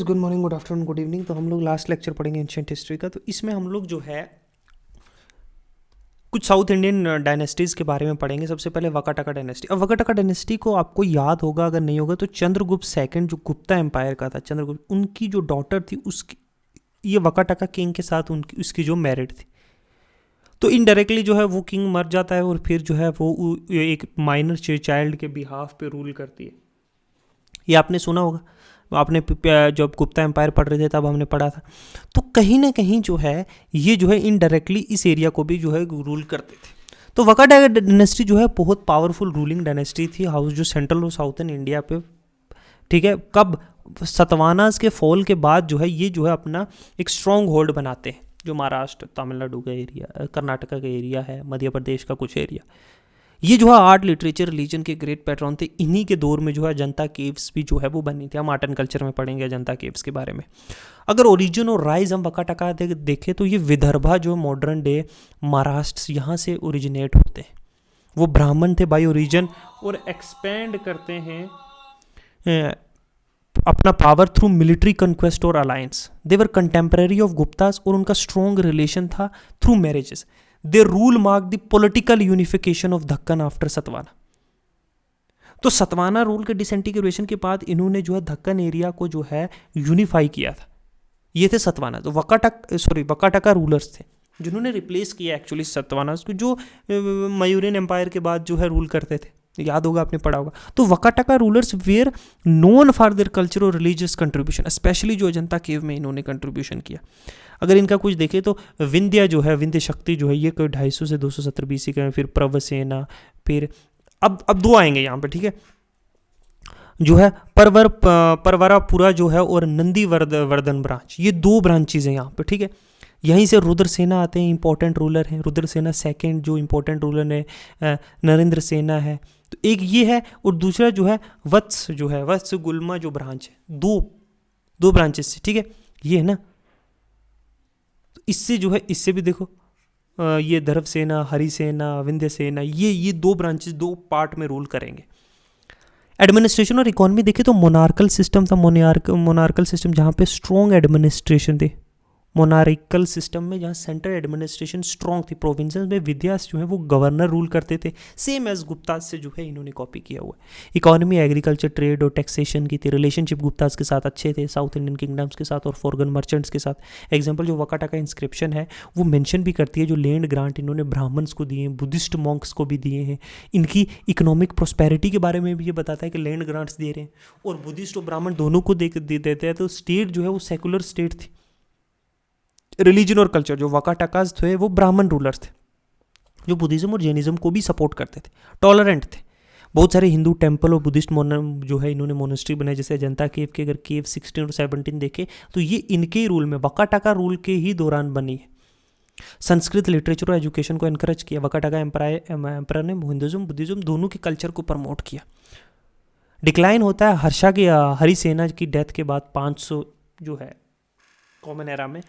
Good morning, good afternoon, good evening. तो हम लोग लास्ट लेक्चर पढ़ेंगे एंशिएंट हिस्ट्री का। तो इसमें हम लोग जो है कुछ साउथ इंडियन डायनेस्टीज़ के बारे में पढ़ेंगे। सबसे पहले वकाटका डायनेस्टी। अब वकाटका डायनेस्टी को आपको याद होगा, अगर नहीं होगा तो चंद्रगुप्त सेकंड जो गुप्ता एम्पायर का था, चंद्रगुप्त, उनकी जो डॉटर थी उसकी ये वकाटका किंग के साथ उनकी उसकी जो मैरिड थी। तो इनडायरेक्टली जो है वो किंग मर जाता है और फिर जो है वो एक माइनर चाइल्ड के बिहाफ पे रूल करती है। ये आपने सुना होगा, आपने जब गुप्ता एम्पायर पढ़ रहे थे तब हमने पढ़ा था। तो कहीं ना कहीं जो है ये जो है इनडायरेक्टली इस एरिया को भी जो है रूल करते थे। तो वकाटका डायनेस्टी जो है बहुत पावरफुल रूलिंग डायनेस्टी थी, हाउस जो सेंट्रल और साउथर्न इंडिया पे, ठीक है। कब सतवानास के फॉल के बाद जो है ये जो है अपना एक स्ट्रॉन्ग होल्ड बनाते हैं, जो महाराष्ट्र, तमिलनाडु का एरिया, कर्नाटका का एरिया है, मध्य प्रदेश का कुछ एरिया। ये जो है आर्ट, लिटरेचर, रिलीजन के ग्रेट पैट्रॉन थे। इन्हीं के दौर में जो है अजंता केव्स भी जो है वो बनी थी। हम आर्ट एंड कल्चर में पढ़ेंगे अजंता केव्स के बारे में। अगर ओरिजिन और राइज हम वकाटका देखें तो ये विदर्भा जो मॉडर्न डे महाराष्ट्र, यहाँ से ओरिजिनेट होते हैं। वो ब्राह्मण थे बाई ओरिजिन और एक्सपेंड करते हैं अपना पावर थ्रू मिलिट्री कंक्वेस्ट और alliance. They were contemporary of Guptas और उनका स्ट्रॉन्ग रिलेशन था through marriages. They rule mark the political unification of Deccan after Satavahana. तो सतवाना रूल के डिसइंटीग्रेशन के बाद इन्होंने जो है दक्कन एरिया को जो है यूनिफाई किया था। ये थे सतवाना। तो वकाटका रूलर्स थे जिन्होंने रिप्लेस किया एक्चुअली सतवाना को, जो मयूरियन एम्पायर के बाद जो है रूल करते थे। याद होगा, आपने पढ़ा होगा। तो Vakataka rulers were known for their culture और रिलीजियस कंट्रीब्यूशन, स्पेशली जो अजंता केव में इन्होंने कंट्रीब्यूशन किया। अगर इनका कुछ देखें तो विंध्या जो है, विंध्य शक्ति जो है, ये कोई 250 से 270 BC का है। फिर प्रवसेना, फिर अब दो आएंगे यहाँ पे, ठीक है, जो है परवरापुरा जो है और नंदी वर्धन ब्रांच, ये दो ब्रांचेज हैं यहाँ पे, ठीक है। यहीं से रुद्रसेना आते हैं, इंपॉर्टेंट रूलर हैं। रुद्रसेना सेकंड जो इंपॉर्टेंट रूलर है, नरेंद्र सेना है। तो एक ये है और दूसरा जो है वत्स, जो है वत्स गुल्मा जो ब्रांच है। दो ब्रांचेस से, ठीक है, ये है ना। तो इससे जो है, इससे भी देखो, ये धर्व सेना, हरिसेना, विंध्य सेना, ये दो ब्रांचेस दो पार्ट में रूल करेंगे। एडमिनिस्ट्रेशन और इकोनॉमी देखे तो मोनार्कल सिस्टम था। मोनार्कल सिस्टम जहाँ पे स्ट्रॉन्ग एडमिनिस्ट्रेशन थे। मोनारिकल सिस्टम में जहाँ सेंट्रल एडमिनिस्ट्रेशन स्ट्रॉन्ग थी, प्रोविंसेस में विद्यास जो है वो गवर्नर रूल करते थे। सेम एज गुप्तास से जो है इन्होंने कॉपी किया हुआ है। इकोनॉमी, एग्रीकल्चर, ट्रेड और टैक्सेशन की थी। रिलेशनशिप गुप्तास के साथ अच्छे थे, साउथ इंडियन किंगडम्स के साथ और फॉरगन मर्चेंट्स के साथ। एग्जाम्पल जो वकाटका इंस्क्रिप्शन है वो मेंशन भी करती है जो लैंड ग्रांट इन्होंने ब्राह्मण्स को दिए हैं, बुद्धिस्ट मॉन्क्स को भी दिए हैं। इनकी इकोनॉमिक प्रोस्पेरिटी के बारे में भी ये बताता है कि लैंड ग्रांट्स दे रहे हैं और बुद्धिस्ट और ब्राह्मण दोनों को दे देते हैं। तो स्टेट जो है वो सेकुलर स्टेट थी। रिलीजन और कल्चर, जो वकाटकास थे वो ब्राह्मण रूलर्स थे जो बुद्धिज्म और जैनिज्म को भी सपोर्ट करते थे, टॉलरेंट थे। बहुत सारे हिंदू टेम्पल और बुद्धिस्ट जो है इन्होंने मोनेस्ट्री बनाए, जैसे अजंता केव के। अगर केव 16 और 17 देखे तो ये इनके ही रूल में, वकाटका रूल के ही दौरान बनी है। संस्कृत, लिटरेचर और एजुकेशन को एनकरेज किया। वकाटका एम्परर ने हिंदुज्म बुद्धिज्म दोनों के कल्चर को प्रमोट किया। डिक्लाइन होता है हर्षा की, हरिसेना की डेथ के बाद 500 जो है कॉमन एरा में।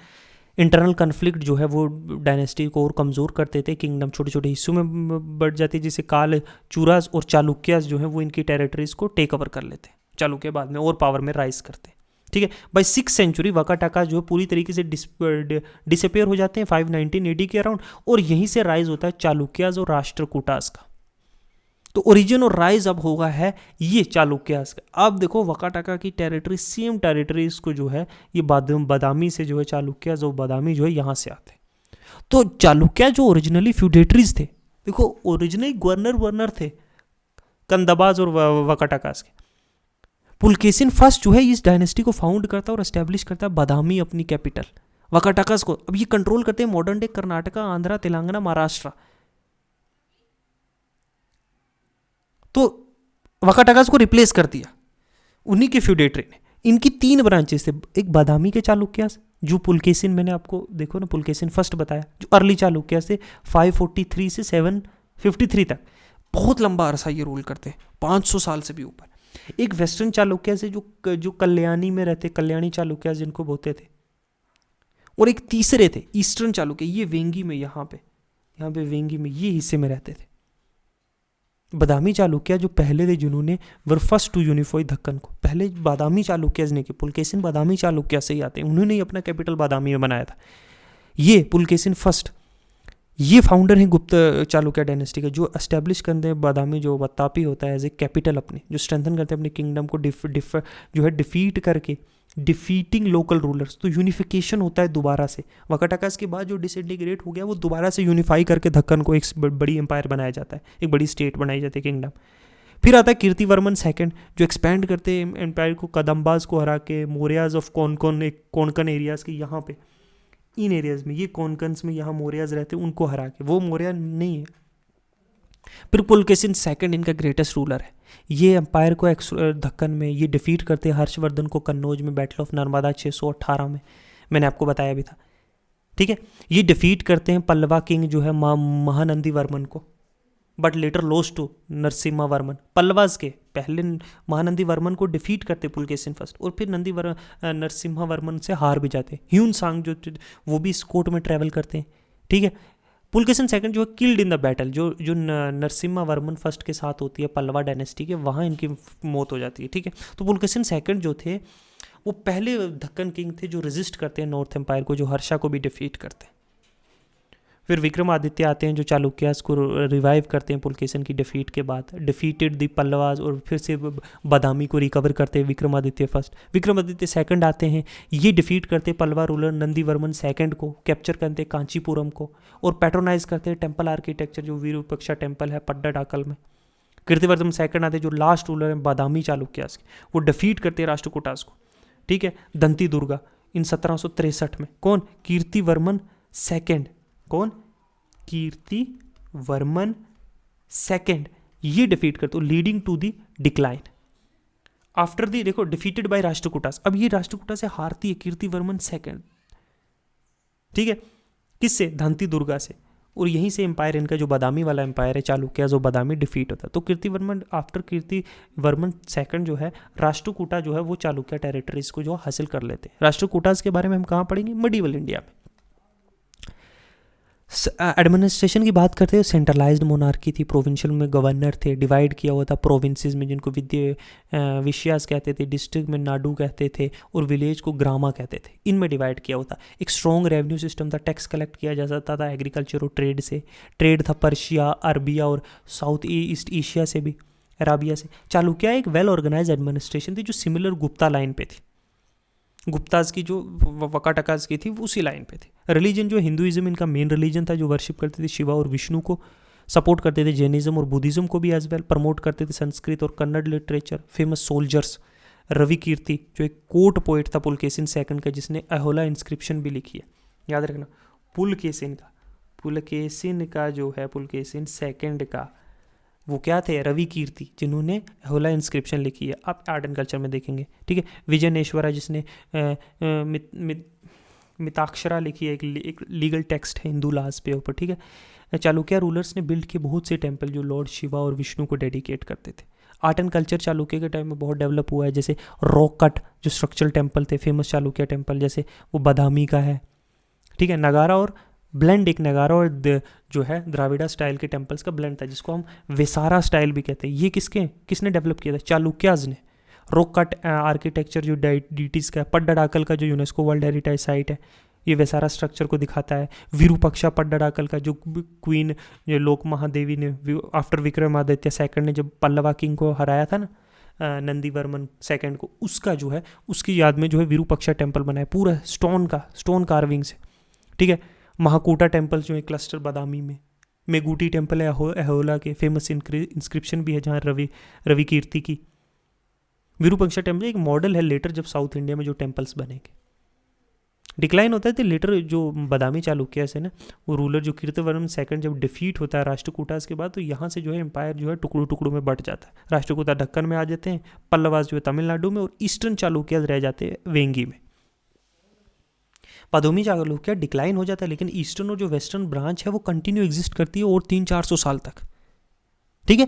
इंटरनल कन्फ्लिक्ट जो है वो डायनेस्टी को और कमज़ोर करते थे। किंगडम छोटे छोटे हिस्सों में बढ़ जाती, जिसे काल चूरास और चालुक्यास जो है वो इनकी टेरिटरीज को टेक ओवर कर लेते। चालुक्य बाद में और पावर में राइज करते, ठीक है। बाई 6th सेंचुरी वकाटका जो है पूरी तरीके से डिसअपेयर हो जाते हैं 519 AD के अराउंड, और यहीं से राइज होता है चालुक्यास और राष्ट्रकूटास का। तो ओरिजिन और राइज अब होगा है ये चालुक्यास का। अब देखो वकाटका की टेरिटरी, सेम टेरिटरीज को जो है ये बादामी से जो है चालुक्यास और बादामी जो है यहाँ से आते। तो चालुक्या जो ओरिजिनली फ्यूडेटरीज थे, देखो ओरिजिनली गवर्नर थे कंदबाज और वकाटकास के। पुलकेशिन फर्स्ट जो है इस डायनेस्टी को फाउंड करता है और एस्टेब्लिश करता है बादामी अपनी कैपिटल। वकाटकास को अब ये कंट्रोल करते हैं मॉडर्न डे कर्नाटका, आंध्रा, तेलंगाना, महाराष्ट्र। तो वकाटकास को रिप्लेस कर दिया उन्हीं के फ्यूडेटरी ने। इनकी 3 ब्रांचेस थे। एक बादामी के चालुक्यास, जो पुलकेशिन, मैंने आपको देखो ना पुलकेशिन फर्स्ट बताया, जो अर्ली चालुक्यास थे 543 से 753 तक। बहुत लंबा अरसा ये रूल करते हैं, 500 साल से भी ऊपर। एक वेस्टर्न चालुक्यास है जो कल्याणी में रहते, कल्याणी चालुक्यास जिनको बोलते थे। और एक तीसरे थे ईस्टर्न चालुक्य, ये वेंगी में, यहाँ पे वेंगी में ये हिस्से में रहते थे। बादामी चालुक्य जो पहले थे जिन्होंने were first to unify Deccan को, पहले बादामी चालुक्यज ने, कि पुलकेशिन बादामी चालुक्य से ही आते हैं, उन्होंने ही अपना कैपिटल बादामी में बनाया था। ये पुलकेशिन फर्स्ट, ये फाउंडर हैं गुप्त चालुक्य डायनेस्टी के, जो एस्टेब्लिश करते हैं बादामी जो वत्तापी होता है एज ए कैपिटल अपने, जो स्ट्रेंथन करते हैं अपने किंगडम को जो है डिफीट करके, डिफीटिंग लोकल रूलर्स। तो यूनिफिकेशन होता है दोबारा से, वकाटकास के बाद जो डिसइंटीग्रेट हो गया वो दोबारा से यूनिफाई करके दक्कन को एक बड़ी एम्पायर बनाया जाता है, एक बड़ी स्टेट बनाई जाती है, किंगडम। फिर आता है कीर्तिवर्मन सेकंड, जो एक्सपैंड करते हैं एम्पायर को, कदम्बाज को हरा के, मौर्याज ऑफ कोंकण एरियाज के यहाँ पे, इन एरियाज में, ये कोंकन्स में यहाँ मौर्याज रहते हैं, उनको हरा के, वो मौर्य नहीं है। फिर पुलकेशिन सेकंड इनका ग्रेटेस्ट रूलर है, ये एम्पायर को दक्कन में ये डिफीट करते हैं हर्षवर्धन को कन्नौज में, बैटल ऑफ नर्मदा 618 में, मैंने आपको बताया भी था, ठीक है। ये डिफीट करते हैं पल्लवा किंग जो है महानंदी वर्मन को, but later lost to Narasimha Varman. Pallavas के पहले महानंदी वर्मन को डिफीट करते पुलकेशिन फर्स्ट, और फिर नरसिम्हा वर्मन से हार भी जाते। ह्यून सांग जो वो भी इस कोर्ट में ट्रैवल करते हैं, ठीक है। पुलकेशिन सेकंड जो है किल्ड इन द बैटल, जो नरसिम्हा वर्मन फर्स्ट के साथ होती है पल्लवा डायनेस्टी के, वहाँ इनकी मौत हो जाती है, ठीक है। तो पुलकेशिन सेकंड जो थे वो पहले दक्कन किंग थे जो रेजिस्ट करते हैं नॉर्थ एम्पायर को, जो हर्षा को भी डिफीट करते हैं। फिर विक्रमादित्य आते हैं जो चालुक्यास को रिवाइव करते हैं पुलकेशिन की डिफीट के बाद, डिफीटेड द पल्लवास, और फिर से बादामी को रिकवर करते हैं विक्रमादित्य फर्स्ट। विक्रमादित्य सेकंड आते हैं, ये डिफीट करते हैं पल्लवा रूलर नंदीवर्मन सेकंड को, कैप्चर करते हैं कांचीपुरम को, और पैट्रोनाइज करते हैं टेम्पल आर्किटेक्चर जो विरूपक्षा टेम्पल है पड्डाडाकल में। कीर्तिवर्धन सेकंड आते हैं जो लास्ट रूलर हैं बादामी चालुक्यास के, वो डिफीट करते हैं राष्ट्रकूटास को, ठीक है, दंती दुर्गा इन 1763 में। कौन? कीर्तिवर्मन सेकंड। कौन? कीर्तिवर्मन सेकंड, ये डिफीट करते हो, leading to the decline after the, देखो डिफीटेड बाय राष्ट्रकूटास। अब ये राष्ट्रकूटा से हारती है कीर्तिवर्मन सेकंड, ठीक है, किससे? धंती दुर्गा से, और यहीं से एम्पायर इनका जो बादामी वाला एम्पायर है चालुक्य, जो बादामी डिफीट होता है। तो कीर्तिवर्मन आफ्टर कीर्तिवर्मन सेकंड जो है राष्ट्रकूटा जो है वो चालुक्य टेरिटरीज को जो हासिल कर लेते हैं। राष्ट्रकूटास के बारे में हम कहाँ पढ़ेंगे? मिडीवल इंडिया में। एडमिनिस्ट्रेशन की बात करते हैं, सेंट्रलाइज्ड मोनार्की थी, प्रोविंशियल में गवर्नर थे, डिवाइड किया हुआ था प्रोविंसेस में, जिनको विषयास कहते थे, डिस्ट्रिक्ट में नाडू कहते थे, और विलेज को ग्रामा कहते थे, इनमें डिवाइड किया हुआ था। एक स्ट्रॉन्ग रेवेन्यू सिस्टम था, टैक्स कलेक्ट किया जा सकता था एग्रीकल्चर और ट्रेड से, ट्रेड था पर्शिया, अरबिया और साउथ ईस्ट एशिया से भी, अराबिया से। चालुक्य एक वेल ऑर्गेनाइज एडमिनिस्ट्रेशन थी जो सिमिलर गुप्ता लाइन पे थी, गुप्ताज की जो वकाटकाज की थी उसी लाइन पे थी। रिलीजन जो हिंदुइज्म इनका मेन रिलीजन था, जो वर्शिप करते थे शिवा और विष्णु को, सपोर्ट करते थे जैनिज्म और बुद्धिज्म को भी एज वेल, प्रमोट करते थे संस्कृत और Kannada literature. Famous soldiers Ravi Kirti जो एक कोर्ट पोइट था पुलकेशिन सेकंड का, जिसने अहोला इंस्क्रिप्शन भी लिखी है, याद रखना। पुलकेशिन का जो है पुलकेशिन सेकंड का वो क्या थे? रवि कीर्ति, जिन्होंने अहोला इंस्क्रिप्शन लिखी है, आप आर्ट एंड कल्चर में देखेंगे, ठीक है। विजयनेश्वरा जिसने मिताक्षरा लिखी है, एक लीगल टेक्स्ट है हिंदू लाज पे ऊपर, ठीक है। चालुक्य रूलर्स ने बिल्ड किए बहुत से टेम्पल जो लॉर्ड शिवा और विष्णु को डेडिकेट करते थे। आर्ट एंड कल्चर चालुक्य के टाइम में बहुत डेवलप हुआ है, जैसे रॉक कट जो स्ट्रक्चरल टेम्पल थे, फेमस चालुक्य टेम्पल, जैसे वो बादामी का है, ठीक है। नगारा और ब्लेंड, एक नगारा और जो है द्राविड़ा स्टाइल के टेम्पल्स का ब्लेंड था, जिसको हम वेसारा स्टाइल भी कहते हैं। ये किसने डेवलप किया था? चालुक्याज ने। रॉक कट आर्किटेक्चर जो डीटीज का है, पड्डाडाकल का जो यूनेस्को वर्ल्ड हेरिटेज साइट है, ये वेसारा स्ट्रक्चर को दिखाता है। विरूपक्षा पड्डाडाकल का जो क्वीन जो लोक महादेवी ने आफ्टर विक्रमादित्य सेकंड ने जब पल्लवा किंग को हराया था ना नंदीवर्मन सेकंड को, उसका जो है उसकी याद में जो है विरूपक्षा टेम्पल बनाया, पूरा स्टोन कार्विंग से, ठीक है। महाकूटा टेम्पल जो है क्लस्टर बादामी में, मेगूटी टेम्पल है अहोला के, फेमस इंस्क्रिप्शन भी है जहाँ रवि कीर्ति की। विरूपक्षा टेम्पल एक मॉडल है लेटर जब साउथ इंडिया में जो टेम्पल्स बनेंगे। डिक्लाइन होता है तो लेटर जो बादामी चालुक्य से ना, वो रूलर जो कीर्तिवर्मन सेकंड जब डिफीट होता है राष्ट्रकूटास के बाद, तो यहाँ से जो है एम्पायर जो है टुकड़ों टुकड़ों में बट जाता है। राष्ट्रकूटा दक्कन में आ जाते हैं, पल्लवास जो है तमिलनाडु में, और ईस्टर्न चालुक्य रह जाते हैं वेंगी में। बादामी चालुक्य डिक्लाइन हो जाता है, लेकिन ईस्टर्न और जो वेस्टर्न ब्रांच है वो कंटिन्यू एग्जिस्ट करती है और 300-400 साल तक, ठीक है।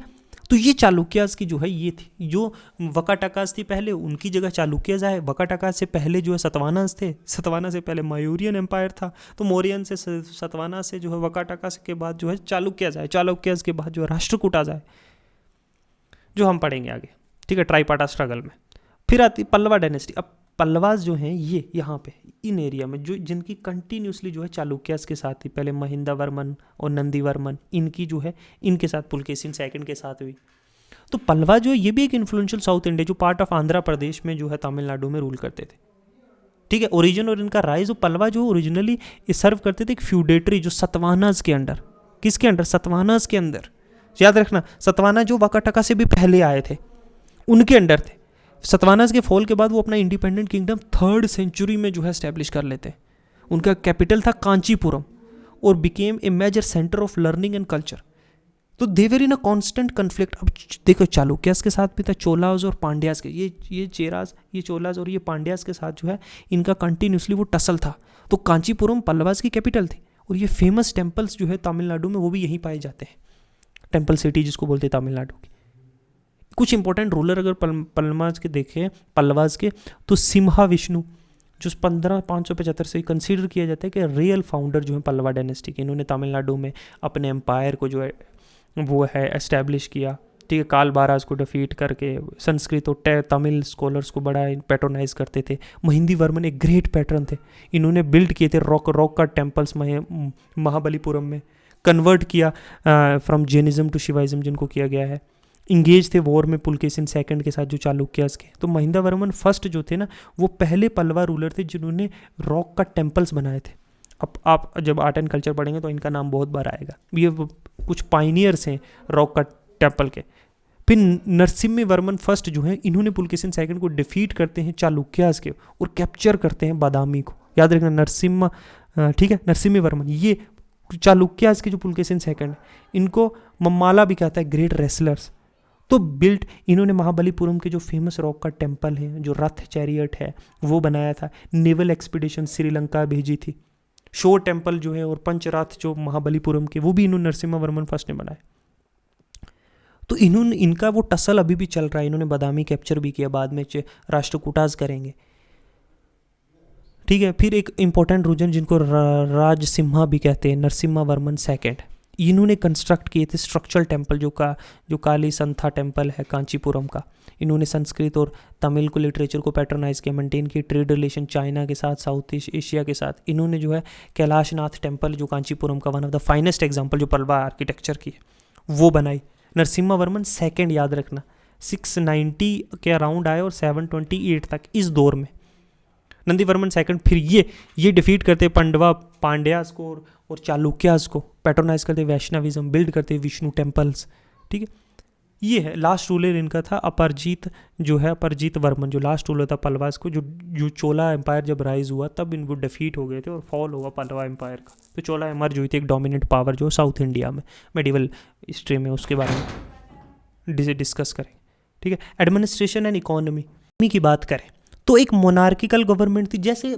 तो ये चालुक्यास की जो है ये थी, जो वकाटकास थी पहले, उनकी जगह चालुक्यास आए। वकाटकास से पहले जो है सतवानास थे, सतवाना से पहले मयूरियन एम्पायर था, तो मौर्यन से सतवाना से जो है वकाटकास के बाद जो है चालुक्यास आए, चालुक्यास के बाद जो है राष्ट्रकूटास आए, जो हम पढ़ेंगे आगे, ठीक है, ट्राइपाटा स्ट्रगल में। फिर आती पल्लवा डायनेस्टी। अब पल्लवास जो हैं ये यहाँ पे इन एरिया में जो जिनकी कंटिन्यूसली जो है चालुक्यास के साथ थी, पहले महिंदा वर्मन और नंदी वर्मन, इनकी जो है इनके साथ पुलकेशिन सेकंड के साथ हुई। तो पल्लवा जो है ये भी एक इन्फ्लुएंशियल साउथ इंडिया जो पार्ट ऑफ आंध्र प्रदेश में जो है तमिलनाडु में रूल करते थे, ठीक है। ओरिजिन और इनका राइज, पल्लवा जो ओरिजिनली सर्व करते थे एक फ्यूडेटरी जो सतवानाज के अंडर, किसके अंडर, सतवानाज के अंदर, याद रखना सतवाना जो वाकाटका से भी पहले आए थे उनके अंडर थे। सतवानाज के फॉल के बाद वो अपना इंडिपेंडेंट किंगडम 3rd सेंचुरी में जो है स्टैब्लिश कर लेते हैं। उनका कैपिटल था कांचीपुरम और became a major centre of learning and culture. तो they were in a constant conflict. अब देखो चालुक्यास के साथ भी था, चोलाज और पांड्यास के, ये चेराज, ये चोलाज और ये पांड्यास के साथ जो है इनका कंटिन्यूसली वो टसल था। तो कांचीपुरम पल्लवास की कैपिटल थी और ये फेमस टेम्पल्स जो है तमिलनाडु में वो भी यहीं पाए जाते हैं, टेम्पल सिटी जिसको बोलते हैं तमिलनाडु की। कुछ इंपॉर्टेंट रूलर अगर पल्लवास के देखें, पल्लवास के, तो सिम्हा विष्णु जो 1575 से कंसीडर किया जाता है कि रियल फाउंडर जो है पल्लवा डायनेस्टी के। इन्होंने तमिलनाडु में अपने एम्पायर को जो है वो है एस्टैब्लिश किया, ठीक है। काल बाराज को डिफीट करके संस्कृत और तमिल स्कॉलर्स को बड़ा पैट्रोनाइज करते थे। महिंदी वर्मन एक ग्रेट पैटर्न थे, इन्होंने बिल्ड किए थे रॉक का टेम्पल्स महाबलीपुरम में, कन्वर्ट किया फ्रॉम जैनिज्म टू शिवाइज्म जिनको किया गया है। इंगेज थे वॉर में पुलकेशिन सेकंड के साथ जो चालुक्यास के। तो महिंदा वर्मन फर्स्ट जो थे ना वो पहले पल्लवा रूलर थे जिन्होंने रॉक का टेम्पल्स बनाए थे। अब आप जब आर्ट एंड कल्चर पढ़ेंगे तो इनका नाम बहुत बार आएगा, ये कुछ पाइनियर्स हैं रॉक का टेम्पल के। फिर नरसिम्हा वर्मन फर्स्ट जो है इन्होंने पुलकेशिन सेकंड को डिफीट करते हैं चालुक्यास के और कैप्चर करते हैं बादामी को, याद रखना नरसिम्हा, ठीक है, नरसिम्हा वर्मन। ये चालुक्यास के जो पुलकेशिन सेकंड इनको मम्माला भी कहता है, ग्रेट रेसलर्स। तो बिल्ट इन्होंने महाबलीपुरम के जो फेमस रॉक का टेम्पल है, जो रथ चैरियट है वो बनाया था। नेवल एक्सपीडिशन श्रीलंका भेजी थी। शोर टेम्पल जो है और पंचराथ जो महाबलीपुरम के वो भी इन्होंने नरसिम्हा वर्मन फर्स्ट ने बनाए। तो इन्होंने इनका वो टसल अभी भी चल रहा है। इन्होंने बादामी कैप्चर भी किया, बाद में राष्ट्रकूटाज करेंगे, ठीक है। फिर एक इंपॉर्टेंट रूजन जिनको राजसिम्हा भी कहते हैं, नरसिम्हा वर्मन सेकंड, इन्होंने कंस्ट्रक्ट किए थे स्ट्रक्चरल टेम्पल जो काली संथा टेम्पल है कांचीपुरम का। इन्होंने संस्कृत और तमिल को लिटरेचर को पैटर्नाइज किया, मेंटेन किए ट्रेड रिलेशन चाइना के साथ, साउथ ईस्ट एशिया के साथ। इन्होंने जो है कैलाशनाथ टेम्पल जो कांचीपुरम का one of the finest example जो पल्लवा आर्किटेक्चर की वो बनाई। नरसिम्हा वर्मन सेकेंड, याद रखना 690 के अराउंड आए और 728 तक इस दौर में। नंदी वर्मन सेकंड फिर ये डिफीट करते पांड्यास को और चालुक्यास को, पैट्रोनाइज करते वैष्णविज्म, बिल्ड करते विष्णु टेम्पल्स, ठीक है। ये है लास्ट रूलर इनका था अपरजीत जो है, अपरजीत वर्मन जो लास्ट रूलर था पल्लवास को, जो चोला एम्पायर जब राइज हुआ तब इनको डिफीट हो गए थे और फॉल हुआ पल्लवा एम्पायर का। तो चोला एमर्ज हुई थी एक डोमिनेंट पावर जो साउथ इंडिया में, मेडिवल हिस्ट्री में उसके बारे में डिस्कस करें, ठीक है। एडमिनिस्ट्रेशन एंड इकोनॉमी की बात करें तो एक मोनार्किकल गवर्नमेंट थी, जैसे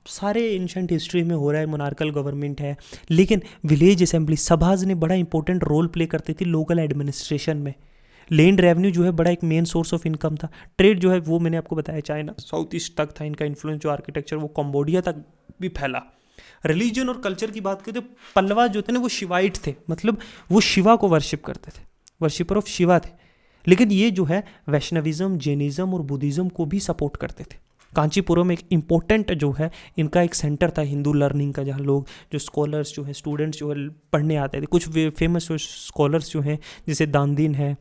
सारे एंशंट हिस्ट्री में हो रहा है मोनार्कल गवर्नमेंट है, लेकिन विलेज असेंबली सभाज ने बड़ा इंपॉर्टेंट रोल प्ले करती थी लोकल एडमिनिस्ट्रेशन में। लैंड रेवेन्यू जो है बड़ा एक मेन सोर्स ऑफ इनकम था। ट्रेड जो है वो मैंने आपको बताया चाइना साउथ ईस्ट तक था इनका इन्फ्लुएंस, जो आर्किटेक्चर वो कंबोडिया तक भी फैला। रिलीजन और कल्चर की बात करें तो पल्लवा जो थे ना वो शिवाइट थे, मतलब वो शिवा को वर्शिप करते थे, वर्शिपर ऑफ शिवा थे। लेकिन ये जो है वैष्णविज्म, जैनिज्म और बुद्धिज्म को भी सपोर्ट करते थे। कांचीपुरम एक इम्पोर्टेंट जो है इनका एक सेंटर था हिंदू लर्निंग का, जहाँ लोग जो स्कॉलर्स जो है स्टूडेंट्स जो है पढ़ने आते थे। कुछ फेमस स्कॉलर्स जो हैं जैसे दानदीन है,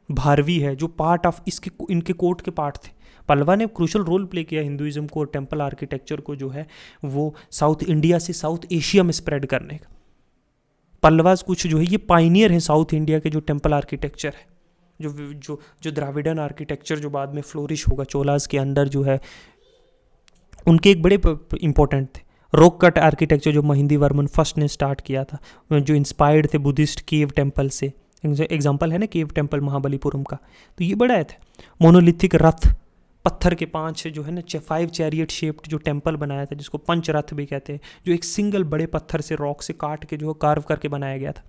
भारवी है, जो पार्ट ऑफ इनके कोर्ट के पार्ट थे। पल्लवा ने क्रूशल रोल प्ले किया हिंदुइज्म को और टेम्पल आर्किटेक्चर को जो है वो साउथ इंडिया से साउथ एशिया में स्प्रेड करने का। पल्लवास कुछ जो है ये पाइनियर है साउथ इंडिया के जो टेम्पल आर्किटेक्चर है, जो द्राविडन आर्किटेक्चर जो बाद में फ्लोरिश होगा चोलास के अंदर जो है, उनके एक बड़े इंपॉर्टेंट थे। रॉक कट आर्किटेक्चर जो महिंदी वर्मन फर्स्ट ने स्टार्ट किया था, जो इंस्पायर्ड थे बुद्धिस्ट केव टेम्पल से। एग्जाम्पल है ना केव टेम्पल महाबलीपुरम का, तो ये बड़ा था। मोनोलिथिक रथ, पत्थर के 5 जो है ना 5 चैरियट शेप्ड जो टेम्पल बनाया था, जिसको पंच रथ भी कहते हैं, जो एक सिंगल बड़े पत्थर से रॉक से काट के जो है कार्व करके बनाया गया था।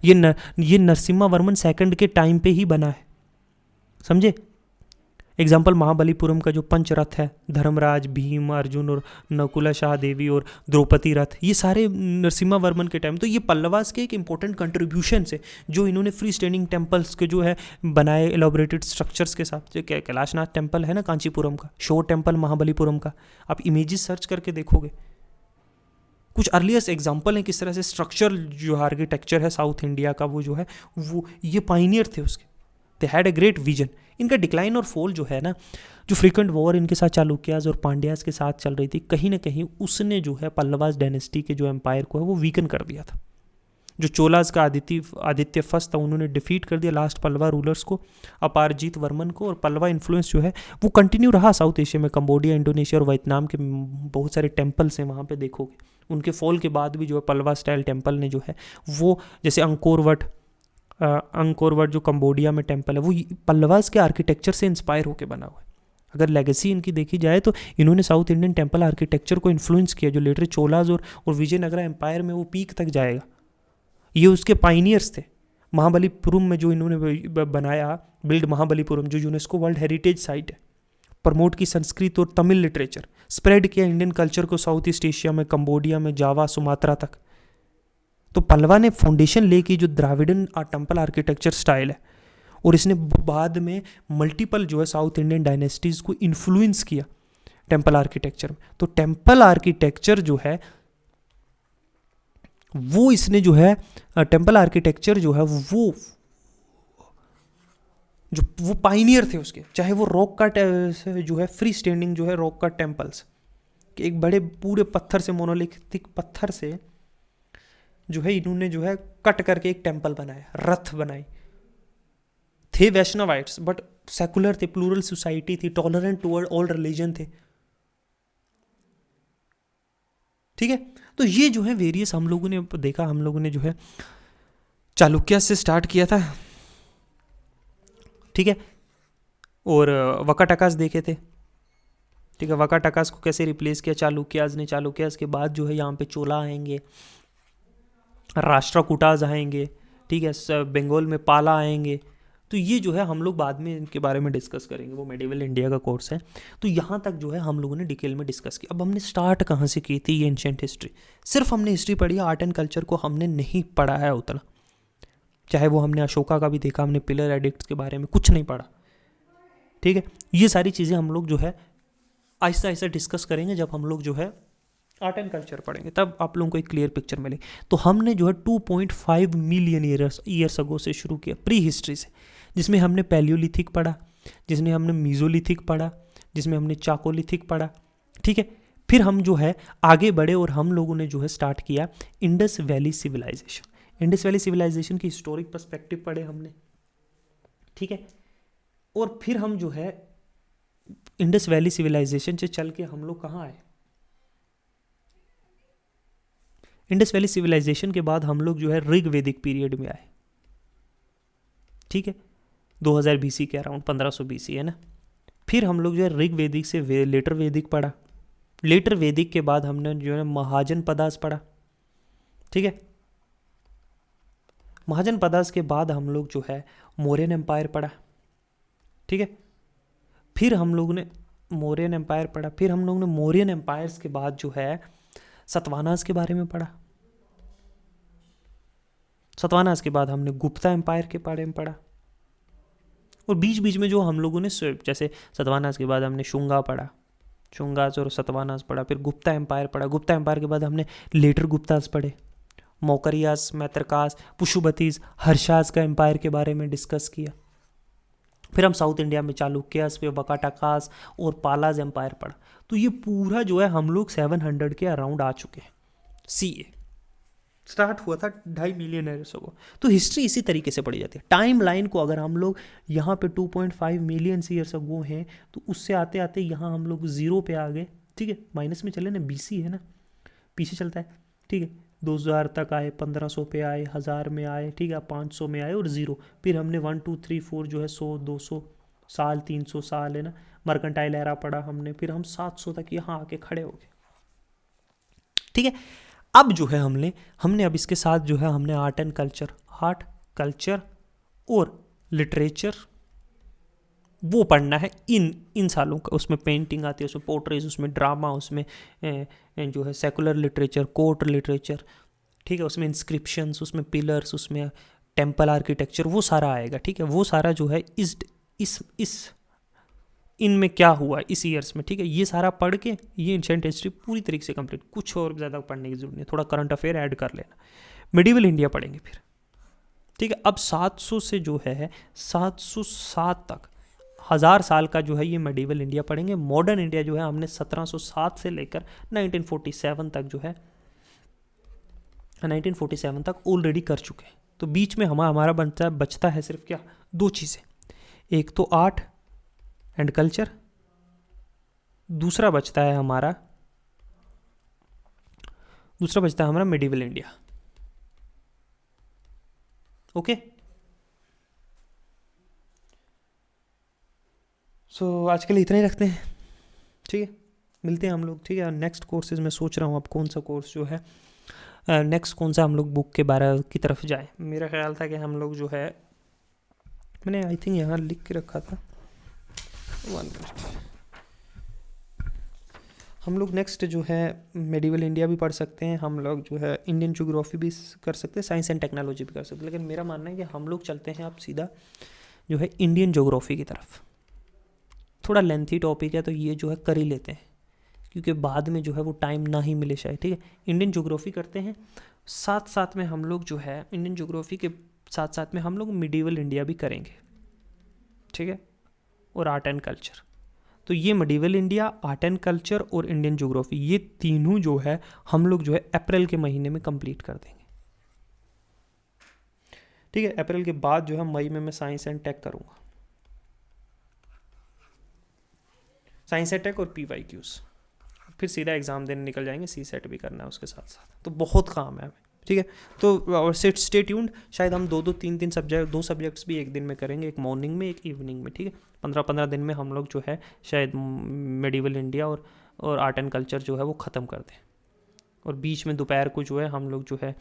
ये नरसिम्हा वर्मन सेकंड के टाइम पे ही बना है, समझे। एग्जाम्पल महाबलीपुरम का जो पंचरथ है, धर्मराज, भीम, अर्जुन और नकुला शाह देवी और द्रौपदी रथ, ये सारे नरसिम्हा वर्मन के टाइम। तो ये पल्लवास के एक इंपॉर्टेंट कंट्रीब्यूशन है जो इन्होंने फ्री स्टैंडिंग टेम्पल्स के जो है बनाए एलोबरेटेड स्ट्रक्चर्स के साथ। जो कैलाशनाथ टेम्पल है ना कांचीपुरम का, शोर टेम्पल महाबलीपुरम का, आप इमेजेस सर्च करके देखोगे। कुछ अर्लीस्ट एग्जाम्पल हैं किस तरह से स्ट्रक्चर जो आर्किटेक्चर है साउथ इंडिया का, वो जो है वो ये पाइनियर थे उसके। They had a great vision. इनका डिक्लाइन और फॉल जो है ना, जो फ्रीक्वेंट वॉर इनके साथ चालुक्याज और पांड्याज के साथ चल रही थी, कहीं ना कहीं उसने जो है पल्लवास डायनेस्टी के जो एम्पायर को है वो वीकन कर दिया था। जो चोलाज का आदित्य फर्स्ट था, उन्होंने डिफीट कर दिया लास्ट पल्लवा रूलर्स को, अपारजीत वर्मन को। और पल्लवा इन्फ्लुएंस जो है वो कंटिन्यू रहा साउथ एशिया में। कंबोडिया, इंडोनेशिया और वियतनाम के बहुत सारे टेम्पल्स हैं वहाँ पे देखोगे। उनके फॉल के बाद भी जो है पल्लवा स्टाइल टेम्पल ने जो है वो, जैसे अंकोर वट जो कंबोडिया में टेम्पल है, वो पल्लवास के आर्किटेक्चर से इंस्पायर होकर बना हुआ है। अगर लेगेसी इनकी देखी जाए तो इन्होंने साउथ इंडियन टेम्पल आर्किटेक्चर को इन्फ्लुएंस किया, जो लेटर चोलाज और विजयनगरा एम्पायर में वो पीक तक जाएगा। ये उसके पाइनियर्स थे। महाबलीपुरम में जो इन्होंने बनाया, बिल्ड महाबलीपुरम, जो यूनेस्को वर्ल्ड हेरिटेज साइट है, प्रमोट की संस्कृत और तमिल लिटरेचर, स्प्रेड किया इंडियन कल्चर को साउथ ईस्ट एशिया में, कंबोडिया में, जावा, सुमात्रा तक। तो पल्लवा ने फाउंडेशन लेके जो द्राविडन टेम्पल आर्किटेक्चर स्टाइल है, और इसने बाद में मल्टीपल जो है साउथ इंडियन डायनेस्टीज को इन्फ्लुएंस किया टेम्पल आर्किटेक्चर में। तो टेम्पल आर्किटेक्चर जो है वो इसने जो है टेम्पल आर्किटेक्चर जो है वो पाइनियर थे उसके। चाहे वो रॉक का जो है फ्री स्टैंडिंग जो है रॉक का टेम्पल्स, कि एक बड़े पूरे पत्थर से, मोनोलिथिक पत्थर से जो है इन्होंने जो है कट करके एक टेम्पल बनाया, रथ बनाई। थे वैष्णवाइट्स बट सेकुलर थे, प्लूरल सोसाइटी थी, टॉलरेंट टुवर्ड ऑल रिलीजन थे। ठीक है, तो ये जो है वेरियस हम लोगों ने देखा। हम लोगों ने जो है चालुक्य से स्टार्ट किया था, ठीक है, और वकाटकास देखे थे। ठीक है, वकाटकास को कैसे रिप्लेस किया चालुक्याज ने। चालुक्याज के बाद जो है यहाँ पे चोला आएंगे, राष्ट्रकूटाज आएंगे, ठीक है, बंगाल में पाला आएंगे। तो ये जो है हम लोग बाद में इनके बारे में डिस्कस करेंगे, वो मेडिवल इंडिया का कोर्स है। तो यहाँ तक जो है हम लोगों ने डिटेल में डिस्कस किया। अब हमने स्टार्ट कहाँ से की थी ये एंशिएंट हिस्ट्री। सिर्फ हमने हिस्ट्री पढ़ी, आर्ट एंड कल्चर को हमने नहीं पढ़ा है उतना। चाहे वो हमने अशोका का भी देखा, हमने पिलर एडिक्ट्स के बारे में कुछ नहीं पढ़ा। ठीक है, ये सारी चीज़ें हम लोग जो है आहिस्ता आहिस्ता डिस्कस करेंगे जब हम लोग जो है आर्ट एंड कल्चर पढ़ेंगे, तब आप लोगों को एक क्लियर पिक्चर मिले। तो हमने जो है 2.5 मिलियन ईयर्स अगो से शुरू किया, प्री हिस्ट्री से, जिसमें हमने पैलियोलिथिक पढ़ा, जिसमें हमने मीजोलिथिक पढ़ा, जिसमें हमने चाकोलिथिक पढ़ा। ठीक है, फिर हम जो है आगे बढ़े और हम लोगों ने जो है स्टार्ट किया Indus valley civilization. Indus valley civilization की हिस्टोरिक पर्सपेक्टिव पढ़े हमने। ठीक है, और फिर हम जो है इंडस वैली सिविलाइजेशन से चल के हम लोग कहाँ आए। इंडस वैली सिविलाइजेशन के बाद हम लोग जो है ऋग वैदिक पीरियड में आए। ठीक है, 2000 BC के अराउंड, 1500 BC है ना। फिर हम लोग जो है ऋग वैदिक से लेटर वैदिक पढ़ा। लेटर वैदिक के बाद हमने जो है महाजन पदास पढ़ा। ठीक है, महाजन पदास के बाद हम लोग जो है मौर्यन एम्पायर पढ़ा। ठीक है, फिर हम लोग ने मौर्यन एम्पायर पढ़ा। फिर हम लोग ने मौर्यन एम्पायर्स के बाद जो है सतवानास के बारे में पढ़ा। सतवानास के बाद हमने गुप्ता एम्पायर के बारे में पढ़ा। और बीच बीच में जो हम लोगों ने, जैसे सतवानास के बाद हमने शुंगा पढ़ा, शुंगास और सतवानास पढ़ा, फिर गुप्ता एम्पायर पढ़ा। गुप्ता एम्पायर के बाद हमने लेटर गुप्तास पढ़े, मौकरियास, मैत्रकास, पुशुबतीस, हर्षास का एम्पायर के बारे में डिस्कस किया। फिर हम साउथ इंडिया में चालुक्यास, फिर वकाटकास और पालाज एम्पायर पढ़ा। तो ये पूरा जो है हम लोग 700 के अराउंड आ चुके हैं। CA स्टार्ट हुआ था 2.5 मिलियन ईयर्स को। तो हिस्ट्री इसी तरीके से पढ़ी जाती है। टाइम लाइन को अगर हम लोग यहाँ पे 2.5 मिलियन ईयर्स अगो हैं, तो उससे आते आते यहाँ हम लोग 0 पे आ गए। ठीक है, माइनस में चले ना, BC है ना, पीछे चलता है। ठीक है, 2000 तक आए, 1500 पे आए, 1000 में आए, ठीक है, 500 में आए और 0। फिर हमने 1 2 3 4 जो है 100 200 साल, 300 साल है ना, मर्केंटाइल एरा पढ़ा हमने। फिर हम 700 तक यहाँ आके खड़े हो गए। ठीक है, अब जो है हमने अब इसके साथ जो है हमने आर्ट कल्चर और लिटरेचर वो पढ़ना है इन सालों का। उसमें पेंटिंग आती है, उसमें पोर्ट्रेज, उसमें ड्रामा, उसमें जो है सेकुलर लिटरेचर, कोर्ट लिटरेचर, ठीक है, उसमें इंस्क्रिप्शंस, उसमें पिलर्स, उसमें टेम्पल आर्किटेक्चर, वो सारा आएगा, ठीक है। वो सारा जो है इस इनमें क्या हुआ इस ईयर्स में, ठीक है, ये सारा पढ़ के ये एंशिएंट हिस्ट्री पूरी तरीके से कंप्लीट, कुछ और ज़्यादा पढ़ने की जरूरत नहीं, थोड़ा करंट अफेयर ऐड कर लेना। मिडिवल इंडिया पढ़ेंगे फिर, ठीक है। अब 700 से जो है 707 तक, 1000 साल का जो है ये मेडिवल इंडिया पढ़ेंगे। मॉडर्न इंडिया जो है हमने 1707 से लेकर 1947 तक जो है 1947 तक ऑलरेडी कर चुके हैं। तो बीच में हमारा बचता है सिर्फ क्या, दो चीज़ें, एक तो आर्ट एंड कल्चर, दूसरा बचता है हमारा मेडिवल इंडिया। ओके, सो आज के लिए इतना ही रखते हैं, ठीक है। मिलते हैं हम लोग, ठीक है। नेक्स्ट कोर्सेज में सोच रहा हूँ अब कौन सा कोर्स जो है नेक्स्ट कौन सा हम लोग बुक के बारे की तरफ जाए। मेरा ख्याल था कि हम लोग जो है, मैंने आई थिंक यहाँ लिख के रखा था, 1 मिनट, हम लोग नेक्स्ट जो है मेडिवल इंडिया भी पढ़ सकते हैं, हम लोग जो है इंडियन ज्योग्राफी भी कर सकते हैं, साइंस एंड टेक्नोलॉजी भी कर सकते हैं। लेकिन मेरा मानना है कि हम लोग चलते हैं अब सीधा जो है इंडियन ज्योग्राफी की तरफ। थोड़ा लेंथी टॉपिक है तो ये जो है कर ही लेते हैं, क्योंकि बाद में जो है वो टाइम ना ही मिले शायद, ठीक है। इंडियन ज्योग्राफी करते हैं, साथ साथ में हम लोग जो है इंडियन ज्योग्राफी के साथ साथ में हम लोग मिडिवल इंडिया भी करेंगे, ठीक है, और आर्ट एंड कल्चर। तो ये medieval India, art and culture और इंडियन ज्योग्राफी, ये तीनों जो है हम लोग जो है अप्रैल के महीने में कंप्लीट कर देंगे, ठीक है। अप्रैल के बाद जो है मई में मैं साइंस एंड टेक करूँगा, साइंस एंड टेक और PYQs, फिर सीधा एग्ज़ाम देने निकल जाएंगे, CSET भी करना है उसके साथ साथ, तो बहुत काम है हमें, ठीक है। तो और स्टे ट्यून्ड, शायद हम 2-3 सब्जेक्ट, 2 सब्जेक्ट्स भी एक दिन में करेंगे, एक मॉर्निंग में एक इवनिंग में, ठीक है। 15-15 दिन में हम लोग जो है शायद मेडिवल इंडिया और आर्ट एंड कल्चर जो है वो ख़त्म कर दें, और बीच में दोपहर को जो है हम लोग जो है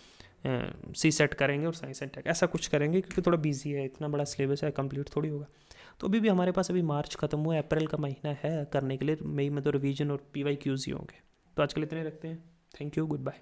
CSET करेंगे और साइंस एंड टेक, ऐसा कुछ करेंगे, क्योंकि थोड़ा बिजी है, इतना बड़ा सिलेबस है, कंप्लीट थोड़ी होगा। तो अभी भी हमारे पास अभी मार्च खत्म हुआ है, अप्रैल का महीना है करने के लिए, मई में तो रिवीजन और PYQs ही होंगे। तो आज के लिए इतने रखते हैं, थैंक यू, गुड बाय।